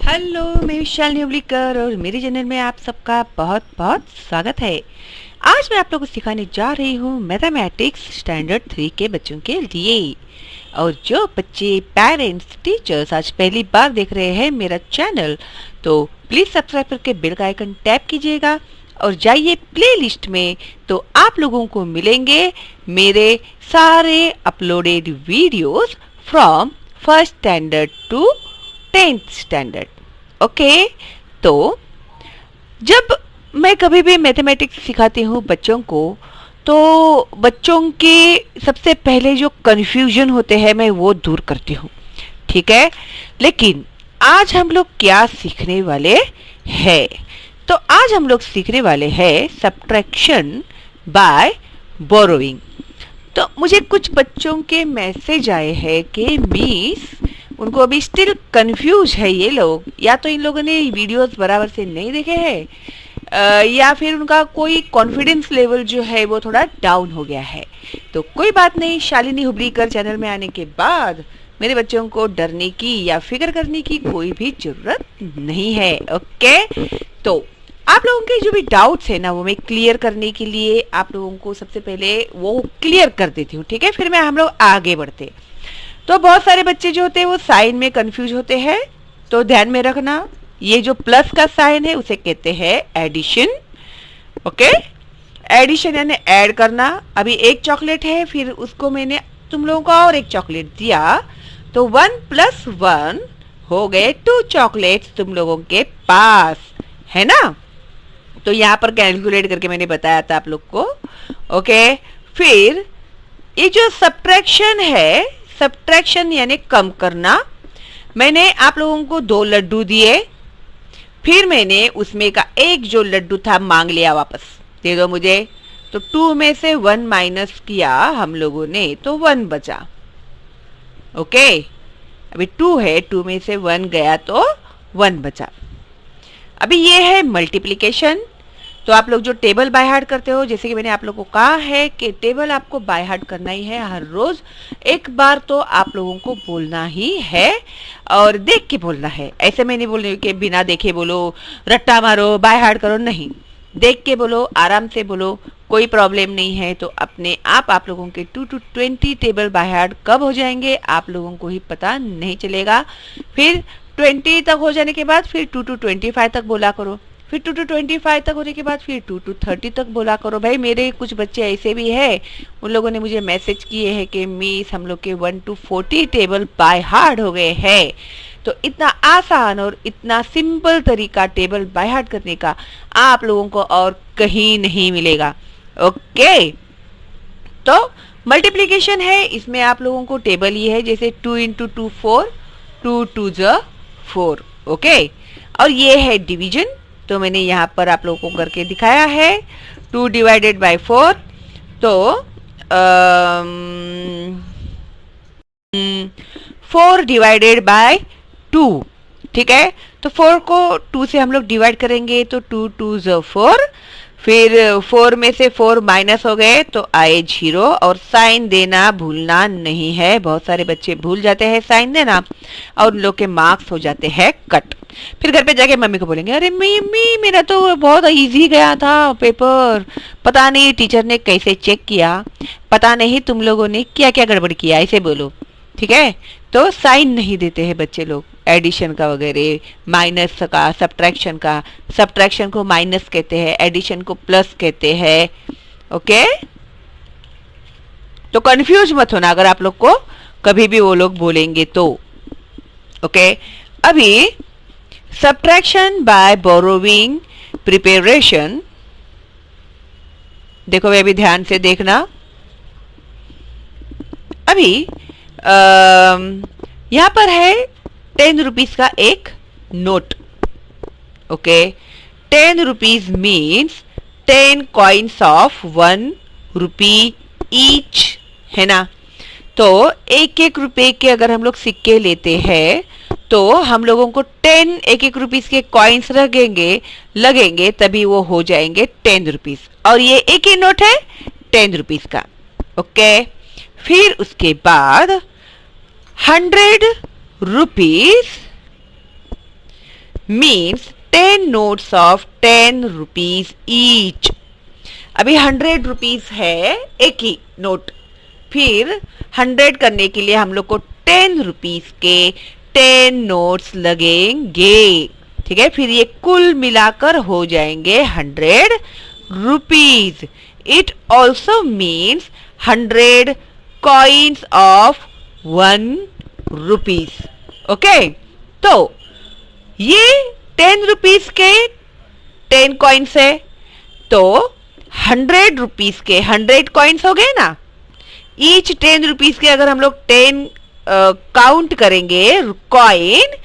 Hello, मैं शालिनी हुबलीकर और मेरे चैनल में आप सबका बहुत बहुत स्वागत है। आज मैं आप लोगों को सिखाने जा रही हूँ मैथमेटिक्स स्टैंडर्ड 3 के बच्चों के लिए। और जो बच्चे, पेरेंट्स, टीचर्स आज पहली बार देख रहे हैं मेरा चैनल, तो प्लीज़ सब्सक्राइब करके बेल का आइकन टैप कीजिएगा और जाइए प्लेलिस्ट में, तो आप लोगों को मिलेंगे मेरे सारे uploaded videos from first standard to 10th standard. Okay, तो जब मैं कभी भी मैथमेटिक्स सिखाती हूँ बच्चों को, तो बच्चों के सबसे पहले जो कन्फ्यूजन होते हैं मैं वो दूर करती हूँ, ठीक है। लेकिन आज हम लोग क्या सीखने वाले हैं? तो आज हम लोग सीखने वाले हैं सब्ट्रैक्शन बाय बोरोइंग। तो मुझे कुछ बच्चों के मैसेज आए हैं कि मिस, उनको अभी स्टिल कंफ्यूज है ये लोग, या तो इन लोगों ने वीडियोस बराबर से नहीं देखे हैं या फिर उनका कोई कॉन्फिडेंस लेवल जो है वो थोड़ा डाउन हो गया है। तो कोई बात नहीं, शालिनी हुबलीकर चैनल में आने के बाद मेरे बच्चों को डरने की या फिक्र करने की कोई भी जरूरत नहीं है। ओके, तो आप लोगों के जो भी डाउट्स है ना, वो मैं क्लियर करने के लिए आप लोगों को सबसे पहले वो क्लियर कर देती हूँ, ठीक है। फिर मैं हम लोग आगे बढ़ते। तो बहुत सारे बच्चे जो होते हैं वो साइन में कंफ्यूज होते हैं, तो ध्यान में रखना, ये जो प्लस का साइन है उसे कहते हैं एडिशन। ओके, एडिशन यानी ऐड करना। अभी एक चॉकलेट है, फिर उसको मैंने तुम लोगों को और एक चॉकलेट दिया, तो 1 + 1 हो गए 2 चॉकलेट्स तुम लोगों के पास, है ना। तो यहाँ पर कैलकुलेट करके मैंने बताया था आप लोग को। ओके, फिर ये जो सब्ट्रैक्शन है, सब्ट्रैक्शन यानी कम करना, मैंने आप लोगों को 2 लड्डू दिए, फिर मैंने उसमें का एक जो लड्डू था मांग लिया, वापस दे दो मुझे। तो 2 में से 1 माइनस किया हम लोगों ने, तो 1 बचा। ओके, अभी 2 है, 2 में से 1 गया तो 1 बचा। अभी ये है मल्टीप्लिकेशन। तो आप लोग जो टेबल बाय हार्ट करते हो, जैसे कि मैंने आप लोगों को कहा है कि टेबल आपको बाय हार्ट करना ही है हर रोज एक बार, तो आप लोगों को बोलना ही है और देख के बोलना है। ऐसे मैं नहीं बोल रही हूँ कि बिना देखे बोलो, रट्टा मारो, बाय हार्ट करो, नहीं, देख के बोलो, आराम से बोलो, कोई प्रॉब्लम नहीं है। तो अपने आप लोगों के 2 to 20 टेबल बाय हार्ट कब हो जाएंगे आप लोगों को ही पता नहीं चलेगा। फिर 20 तक हो जाने के बाद फिर 2 to 25 तक बोला करो, फिर 2 to 25 तक होने के बाद फिर 2 to 30 तक बोला करो। भाई मेरे कुछ बच्चे ऐसे भी हैं, उन लोगों ने मुझे मैसेज किए हैं कि मिस हम लोग के 1 to 40 टेबल बाय हार्ट हो गए हैं। तो इतना आसान और इतना सिंपल तरीका टेबल बाय हार्ट करने का आप लोगों को और कहीं नहीं मिलेगा। ओके, तो मल्टीप्लिकेशन है, इसमें आप लोगों को टेबल ये है, जैसे 2 × 2 4, 2 2 4। ओके, और ये है डिवीजन, तो मैंने यहाँ पर आप लोगों को करके दिखाया है। 2 / 4, तो 4 / 2, ठीक है। तो 4 को 2 से हम लोग डिवाइड करेंगे, तो 2 2 4, फिर 4 में से 4 माइनस हो गए तो आए 0, और साइन देना भूलना नहीं है। बहुत सारे बच्चे भूल जाते हैं साइन देना और उन लोग के मार्क्स हो जाते हैं कट। फिर घर पे जाके मम्मी को बोलेंगे, अरे मम्मी मेरा तो बहुत इजी गया था पेपर, पता नहीं टीचर ने कैसे चेक किया, पता नहीं तुम लोगों ने क्या क्या गड़बड़ किया, ऐसे बोलो, ठीक है। तो साइन नहीं देते हैं बच्चे लोग, एडिशन का वगैरह, माइनस का, सब्ट्रैक्शन का। सब्ट्रैक्शन को माइनस कहते हैं, एडिशन को प्लस कहते हैं। ओके, तो कंफ्यूज मत होना अगर आप लोग को कभी भी वो लोग बोलेंगे तो। ओके, अभी सब्ट्रैक्शन बाय बोरोइंग प्रिपरेशन, देखो वे भी ध्यान से देखना। अभी यहां पर है 10 रुपीज का एक note. Okay, 10 rupees means 10 coins of 1 rupee each, है ना। तो 1-1 रुपए के अगर हम लोग सिक्के लेते हैं, तो हम लोगों को 10 1-1 रुपीज के कॉइन्स लगेंगे तभी वो हो जाएंगे 10 रुपीज। और ये एक ही नोट है 10 रुपीज का। ओके, फिर उसके बाद 100 rupees means 10 notes of 10 rupees each. अभी 100 रुपीज है एक ही नोट, फिर 100 करने के लिए हम लोग को 10 रुपीज के 10 नोट्स लगेंगे। ठीक है, फिर ये कुल मिलाकर हो जाएंगे 100 rupees. It also means 100 coins of 1 rupees. Okay, तो ये 10 रुपीज के 10 कॉइन्स है, तो 100 रुपीज के 100 कॉइन्स हो गए ना। ईच 10 रुपीज के अगर हम लोग 10 काउंट करेंगे कॉइन,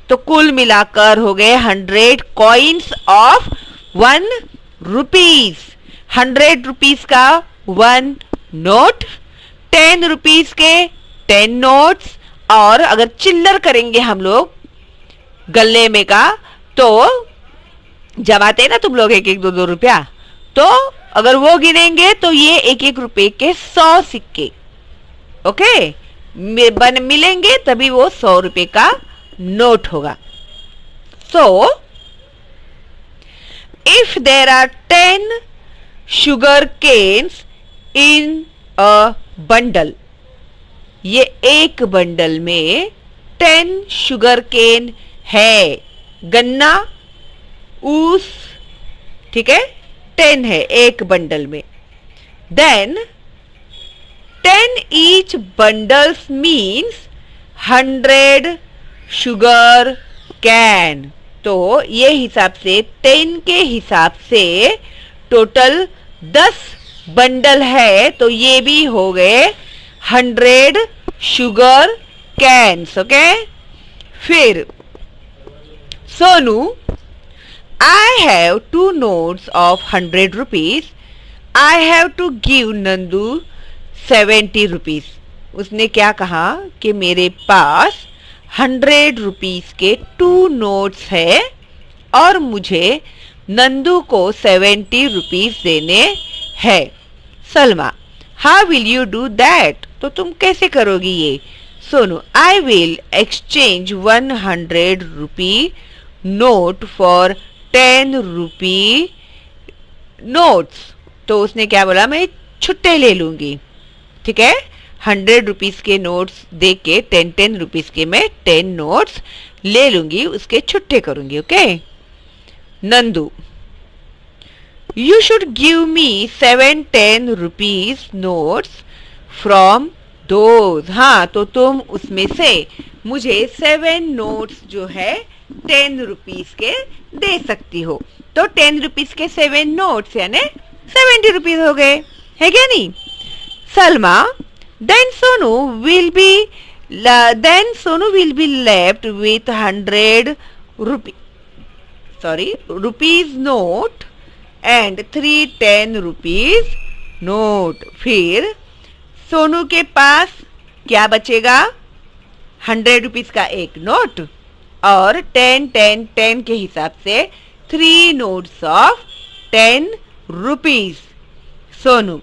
तो कुल मिलाकर हो गए 100 कॉइन्स ऑफ 1 रुपीज। 100 रुपीज का 1 नोट, 10 रुपीज के 10 नोट्स, और अगर चिल्लर करेंगे हम लोग गले में का, तो जमाते ना तुम लोग 1-1, 2-2 रुपया, तो अगर वो गिनेंगे तो ये 1-1 रुपए के 100 सिक्के ओके मिलेंगे, तभी वो 100 रुपए का नोट होगा। So if there are 10 sugar canes in a bundle, ये एक बंडल में 10 शुगर केन है, गन्ना ऊस, ठीक है, 10 है एक बंडल में। Then 10 each bundles means 100 sugar cane. तो ये हिसाब से 10 के हिसाब से टोटल 10 बंडल है, तो ये भी हो गए 100 शुगर कैन्स। ओके, फिर Sonu, I have 2 notes of 100 rupees. I have to give Nandu 70 rupees. उसने क्या कहा कि मेरे पास 100 रुपीस के 2 नोट्स है और मुझे नंदू को 70 रुपीस देने हैं। Salma, how will you do that? तो तुम कैसे करोगी ये? Sonu, I will exchange 100 rupee note for 10 rupee notes. तो उसने क्या बोला, मैं छुट्टे ले लूंगी। ठीक है, 100 रुपीस के नोट्स दे के 10 रुपीस के मैं 10 नोट्स ले लूंगी, उसके छुट्टे करूंगी। Okay. Nandu, you should give me 7-10 rupees notes from those. हाँ, तो तुम उसमें से मुझे 7 नोट्स जो है 10 रुपीस के दे सकती हो। तो 10 रुपीस के 7 नोट्स यानी 70 रुपीस हो गए, है क्या नहीं? Salma, then Sonu will be left with 100 rupees note and 3 10 rupees note। फिर सोनू के पास क्या बचेगा? 100 रुपीस का एक नोट और 10 के हिसाब से 3 notes of 10 rupees. Sonu,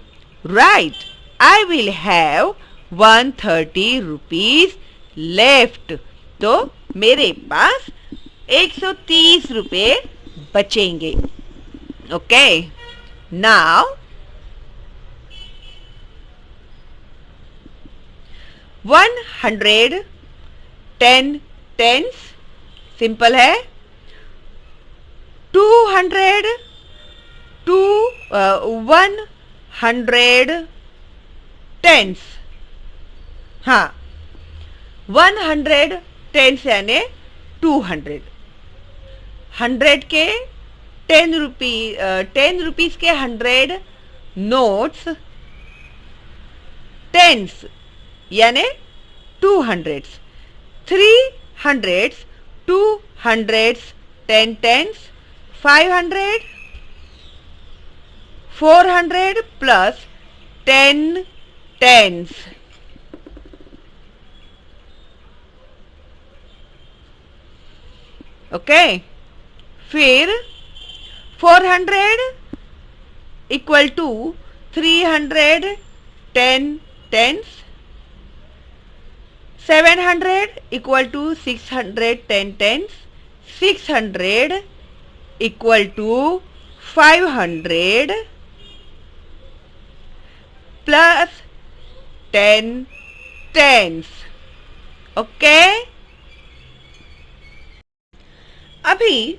right, I will have 130 rupees left। तो मेरे पास 130 रुपए बचेंगे। ओके, नाउ 100 10 टेंस सिंपल है। 100 टेंस, हाँ 100 टेंस यानी 200। 100 के 10 रुपीस के 100 नोट्स टेंस यानी 200। 300 200 10 टेंस 500 400 प्लस 10 टेंस। ओके, फिर 400 equal to 300 10 tens. 700 equal to 600 10 tens. 600 equal to 500 plus 10 tens. Okay अभी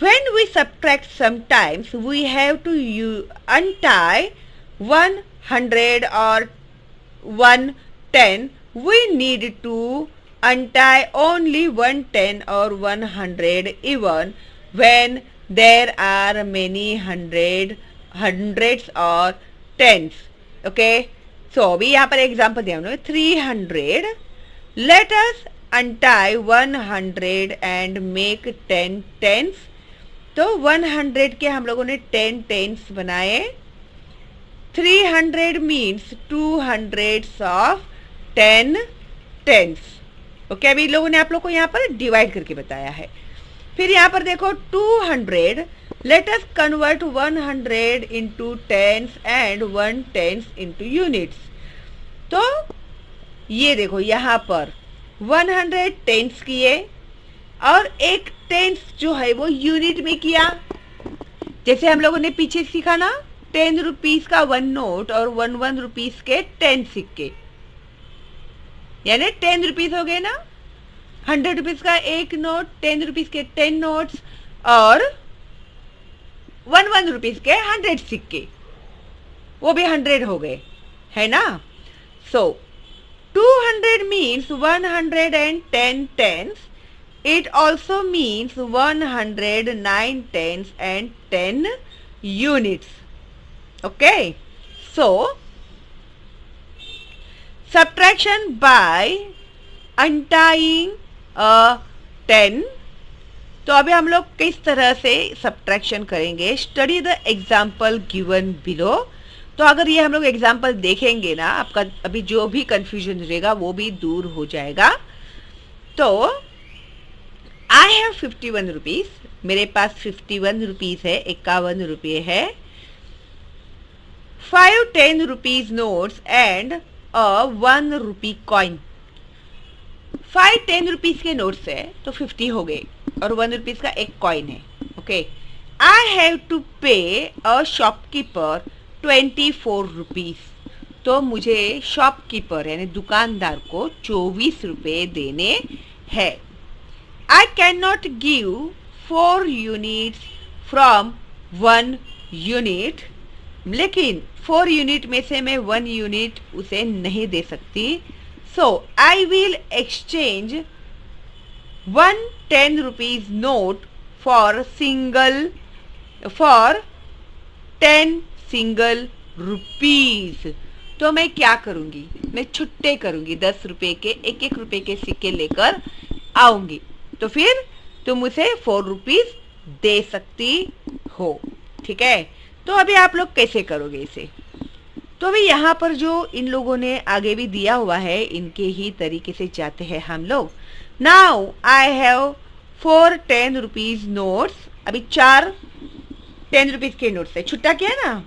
when we subtract sometimes we have to untie 100 or 110. We need to untie only 110 or 100 even when there are many hundreds or tens. Okay, so अभी यहाँ पर example दिया हमने 300. Let us untie 100 and make 10 tens. तो 100 के हम लोगों ने 10 tens बनाए. 300 means 200 of 10 tens. ओके अभी लोगों ने आप लोग को यहाँ पर डिवाइड करके बताया है. फिर यहाँ पर देखो 200. Let us convert 100 into tens and 1 tens into units. तो ये देखो यहाँ पर 100 टेंस किए और एक टेंस जो है वो यूनिट में किया. जैसे हम लोगों ने पीछे सीखा ना 10 रुपीज का 1 नोट और 1 रुपीज के 10 सिक्के, यानी 10 रुपीज हो गए ना. 100 रुपीज का एक नोट, 10 रुपीज के 10 नोट्स और 1 रुपीज के 100 सिक्के, वो भी 100 हो गए है ना. So 200 means 110 tens. It also means 109 tens and 10 units. Okay, so subtraction by untying a 10. तो अभी हम लोग किस तरह से सब्ट्रैक्शन करेंगे. Study the example given below. तो अगर ये हम लोग एग्जाम्पल देखेंगे ना, आपका अभी जो भी कंफ्यूजन रहेगा वो भी दूर हो जाएगा. तो आई हैव 51 रुपीज. मेरे पास 51 रुपीज है, 51 रुपये है. 5 10 rupees notes and a 1 rupee coin. 5 10 rupees के नोट्स है तो 50 हो गए और 1 रुपीज का एक कॉइन है. ओके, आई हैव टू पे अ शॉपकीपर 24 रुपीज. तो मुझे शॉपकीपर यानी दुकानदार को 24 रुपये देने हैं. I cannot give 4 units from 1 unit. लेकिन 4 यूनिट में से मैं 1 यूनिट उसे नहीं दे सकती. So I will exchange 1 10 rupees note for 10 single rupees. तो मैं क्या करूंगी, मैं छुट्टे करूंगी. 10 रुपए के 1 रुपए के सिक्के लेकर आऊंगी. तो फिर तुम उसे 4 रुपीज दे सकती हो. ठीक है, तो अभी आप लोग कैसे करोगे इसे. तो अभी यहाँ पर जो इन लोगों ने आगे भी दिया हुआ है इनके ही तरीके से जाते हैं हम लोग. Now I have 4 10 rupees notes. अभी 4 10 रुपीज के नोट्स है, छुट्टा किया ना.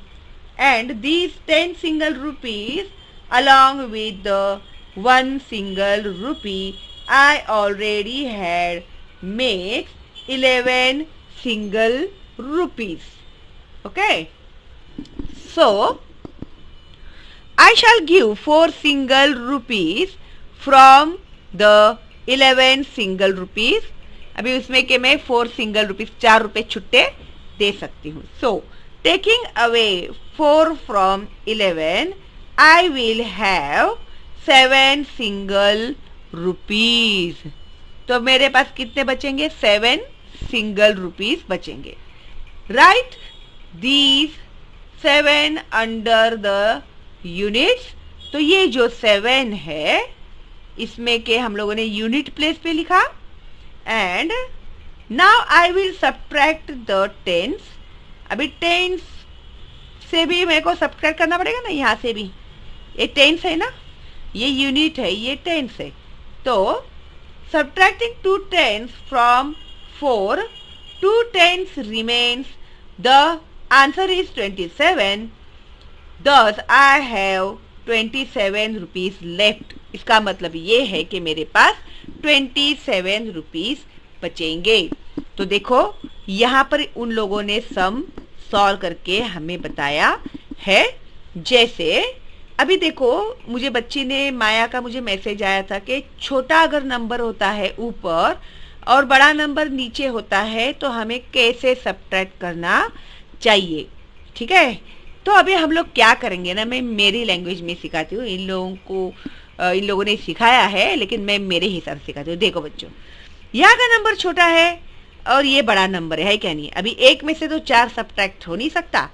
And these 10 single rupees along with the 1 single rupee I already had makes 11 single rupees. Okay, so I shall give 4 single rupees from the 11 single rupees. अभी उसमें के मैं 4 single rupees 4 रुपए छुट्टे दे सकती हूँ. So taking away 4 from 11 I will have 7 single rupees. तो मेरे पास कितने बचेंगे, 7 सिंगल रुपीज बचेंगे. Right these 7 under the units. तो ये जो 7 है इसमें के हम लोगों ने यूनिट प्लेस पे लिखा. And now I will subtract the tens. अभी टेंस से भी मेरे को सब्ट्रैक्ट करना पड़ेगा ना. यहाँ से भी ये टेंस है ना, ये यूनिट है, ये टेंस है. तो subtracting 2 tens from 4, 2 tens remains. The answer is 27. Thus I have 27 rupees left. इसका मतलब ये है कि मेरे पास 27 रुपीज बचेंगे। तो देखो यहाँ पर उन लोगों ने सम सॉल्व करके हमें बताया है। जैसे अभी देखो मुझे बच्ची ने माया का मुझे मैसेज आया था कि छोटा अगर नंबर होता है ऊपर और बड़ा नंबर नीचे होता है तो हमें कैसे सब्ट्रैक्ट करना चाहिए। ठीक है, तो अभी हम लोग क्या करेंगे ना, मैं मेरी लैंग्वेज में सिखाती हूँ। इन लोगों ने सिखाया है लेकिन मैं मेरे हिसाब से सिखाती हूँ। देखो बच्चों, यहाँ का नंबर छोटा है और ये बड़ा नंबर है क्या नहीं। अभी एक में से तो 4 सब्ट्रैक्ट हो नहीं सकता,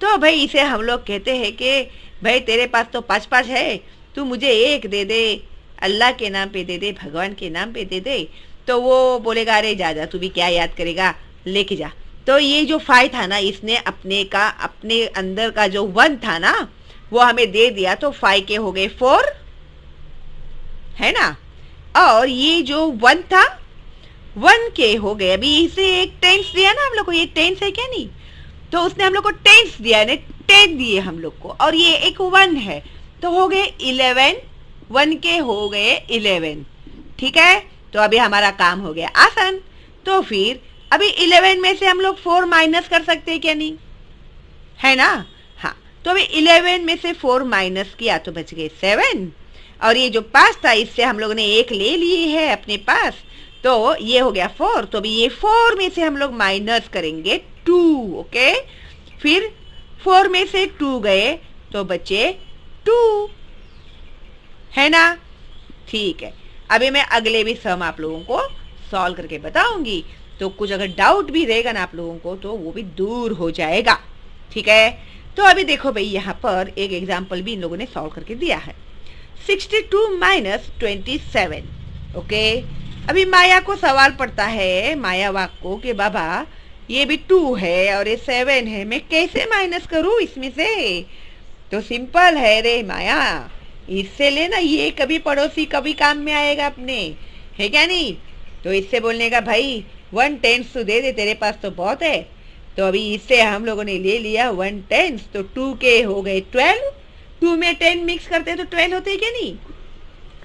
तो भाई इसे हम लोग कहते हैं कि भाई तेरे पास तो 5 है, तू मुझे 1 दे दे, अल्लाह के नाम पे दे दे, भगवान के नाम पे दे दे। तो वो बोलेगा अरे जा जा, तू भी क्या याद करेगा, लेके जा। तो ये जो 5 था ना, इसने अपने अंदर का जो 1 था ना वो हमें दे दिया, तो 5 के हो गए 4, है ना। और ये जो 1 था 1 के हो गए। अभी इसे एक टेंस दिया ना हम लोग को, ये टेंस है क्या नहीं, तो उसने हम लोग को टेंस दिया ने 10 दिए हम लोग को, और ये एक 1 है तो हो गए 11। 1 के हो गए 11। ठीक है, तो अभी हमारा काम हो गया आसान। तो फिर अभी 11 में से हम लोग 4 माइनस कर सकते हैं क्या नहीं, है ना। हाँ, तो अभी 11 में से 4 माइनस किया तो बच गए 7, और ये जो 5 था इससे हम लोगों ने 1 ले लिए है अपने पास, तो ये हो गया 4। तो अभी ये 4 में से हम लोग माइनस करेंगे 2। ओके, फिर 4 में से 2 गए तो बचे 2, है ना। ठीक है, अभी मैं अगले भी सम आप लोगों को सॉल्व करके बताऊंगी, तो कुछ अगर डाउट भी रहेगा ना आप लोगों को तो वो भी दूर हो जाएगा। ठीक है, तो अभी देखो भाई यहाँ पर एक एग्जाम्पल भी इन लोगों ने सॉल्व करके दिया है। 62 माइनस 27। ओके, अभी माया को सवाल पड़ता है, माया वाक को, कि बाबा ये भी 2 है और ये 7 है, मैं कैसे माइनस करूं इसमें से। तो सिंपल है रे माया, इससे लेना, ये कभी पड़ोसी कभी काम में आएगा अपने, है क्या नहीं। तो इससे बोलने का भाई 1/10 तो दे दे, तेरे पास तो बहुत है। तो अभी इससे हम लोगों ने ले लिया 1/10, तो 2 के हो गए 12। 2 में 10 मिक्स करते तो 12 होते क्या नहीं,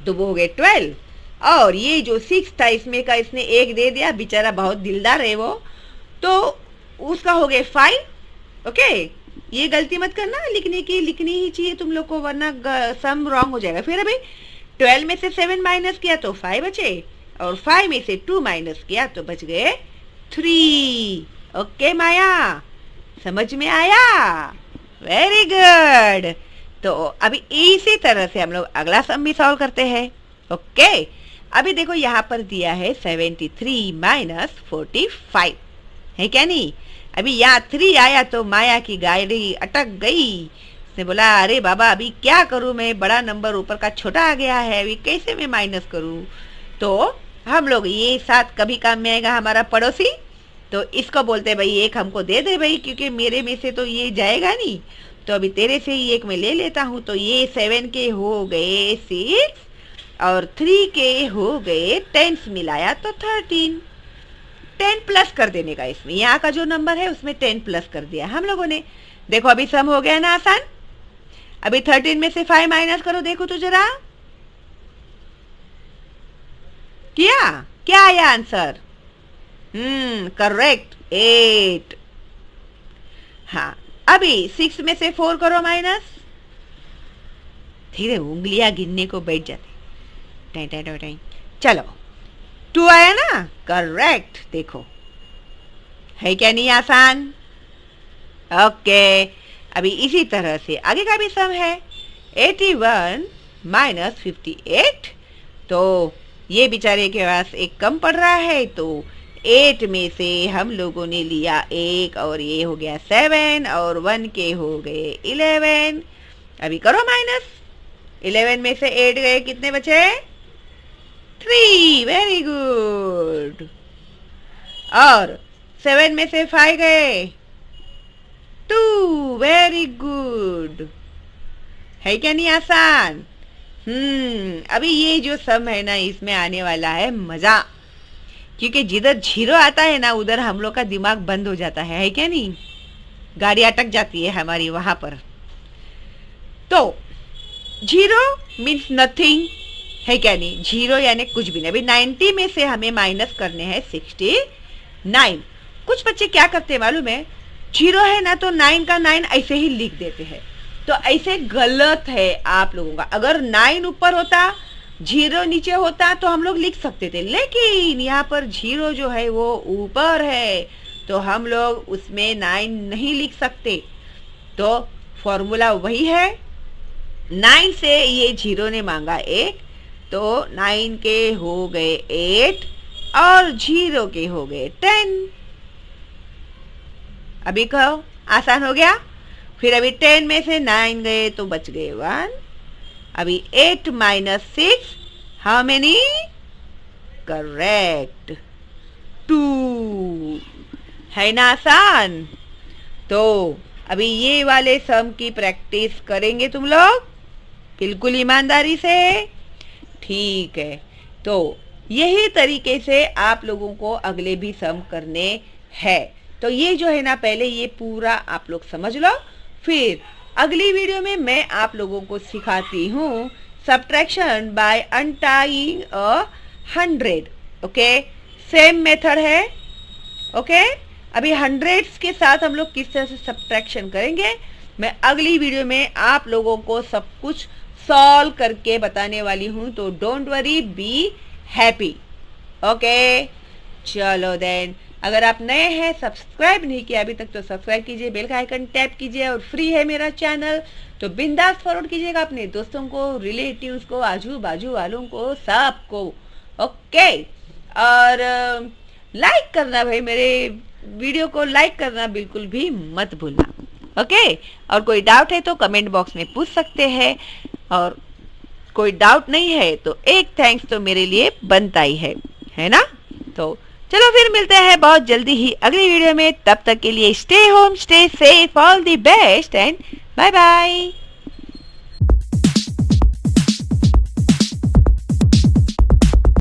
तो वो हो गए 12। और ये जो 6 था इसमें का इसने 1 दे दिया, बेचारा बहुत दिलदार है वो, तो उसका हो गए 5। ओके, ये गलती मत करना लिखने की, लिखनी ही चाहिए तुम लोग को, वरना सम रॉन्ग हो जाएगा। फिर अभी 12 में से 7 माइनस किया तो 5 बचे, और 5 में से 2 माइनस किया तो बच गए 3। ओके माया, समझ में आया, वेरी गुड। तो अभी इसी तरह से हम लोग अगला सम भी सॉल्व करते हैं। ओके, अभी देखो यहाँ पर दिया है 73 माइनस 45, है क्या नहीं। अभी यहाँ 3 आया तो माया की गाड़ी अटक गई, उसने बोला अरे बाबा अभी क्या करूं मैं, बड़ा नंबर ऊपर का छोटा आ गया है, अभी कैसे मैं माइनस करूं। तो हम लोग ये 7 कभी काम में आएगा हमारा पड़ोसी, तो इसको बोलते भाई 1 हमको दे दे भाई, क्योंकि मेरे में से तो ये जाएगा नहीं, तो अभी तेरे से ही 1 में ले लेता हूँ। तो ये 7 के हो गए 6 और 3 के हो गए 10 मिलाया तो 13। 10 प्लस कर देने का, इसमें यहाँ का जो नंबर है उसमें 10 प्लस कर दिया हम लोगों ने। देखो अभी सम हो गया ना आसान। अभी 13 में से 5 माइनस करो, देखो तो जरा, किया क्या आया आंसर। करेक्ट 8। हाँ, अभी 6 में से 4 करो माइनस, धीरे उंगलियां गिनने को बैठ जाती, टाइम टाइम टाइम। चलो 2 आया ना, करेक्ट, देखो है क्या नहीं आसान। ओके, अभी इसी तरह से आगे का भी सम है 81 माइनस 58। तो ये बेचारे के पास 1 कम पड़ रहा है, तो 8 में से हम लोगों ने लिया 1 और ये हो गया 7 और 1 के हो गए 11। अभी करो माइनस, 11 में से 8 गए, कितने बचे 3। Very good. और 7 में से 5 गए 2। वेरी गुड, है क्या नहीं आसान। अभी ये जो सम है ना इसमें आने वाला है मजा, क्योंकि जिधर 0 आता है ना उधर हम लोग का दिमाग बंद हो जाता है क्या नहीं, गाड़ी अटक जाती है हमारी वहां पर। तो 0 मीन्स नथिंग, है क्या नहीं, 0 यानी कुछ भी नहीं। अभी 90 में से हमें माइनस करने हैं 69। कुछ बच्चे क्या करते हैं मालूम है, 0 है ना तो 9 का 9 ऐसे ही लिख देते हैं, तो ऐसे गलत है आप लोगों का। अगर 9 ऊपर होता 0 नीचे होता तो हम लोग लिख सकते थे, लेकिन यहाँ पर 0 जो है वो ऊपर है, तो हम लोग उसमें 9 नहीं लिख सकते। तो फॉर्मूला वही है, 9 से ये 0 ने मांगा 1, तो 9 के हो गए 8 और 0 के हो गए 10। अभी कहो आसान हो गया। फिर अभी 10 में से 9 गए तो बच गए 1। अभी 8 माइनस 6 हाउ मेनी, करेक्ट 2। है ना आसान। तो अभी ये वाले सम की प्रैक्टिस करेंगे तुम लोग बिल्कुल ईमानदारी से, ठीक है। तो यही तरीके से आप लोगों को अगले भी सम करने हैं। तो ये जो है ना पहले ये पूरा आप लोग समझ लो, फिर अगली वीडियो में मैं आप लोगों को सिखाती हूँ subtraction by untying 100। Okay, same method है। ओके, अभी हंड्रेड्स के साथ हम लोग किस तरह से सब्ट्रैक्शन करेंगे मैं अगली वीडियो में आप लोगों को सब कुछ सॉल्व करके बताने वाली हूँ। तो don't worry, be happy. Okay, चलो देन, अगर आप नए हैं सब्सक्राइब नहीं किया अभी तक तो सब्सक्राइब कीजिए, बेल का आइकन टैप कीजिए, और फ्री है मेरा चैनल, तो बिंदास फॉरवर्ड कीजिएगा अपने दोस्तों को, रिलेटिव्स को, आजू बाजू वालों को, सबको। ओके, और लाइक करना भाई, मेरे वीडियो को लाइक करना बिल्कुल भी मत भूलना। ओके, और कोई डाउट है तो कमेंट बॉक्स में पूछ सकते हैं, और कोई डाउट नहीं है तो एक थैंक्स तो मेरे लिए बनता ही है ना। तो चलो फिर मिलते हैं बहुत जल्दी ही अगली वीडियो में, तब तक के लिए stay home, stay safe, all the best and bye bye.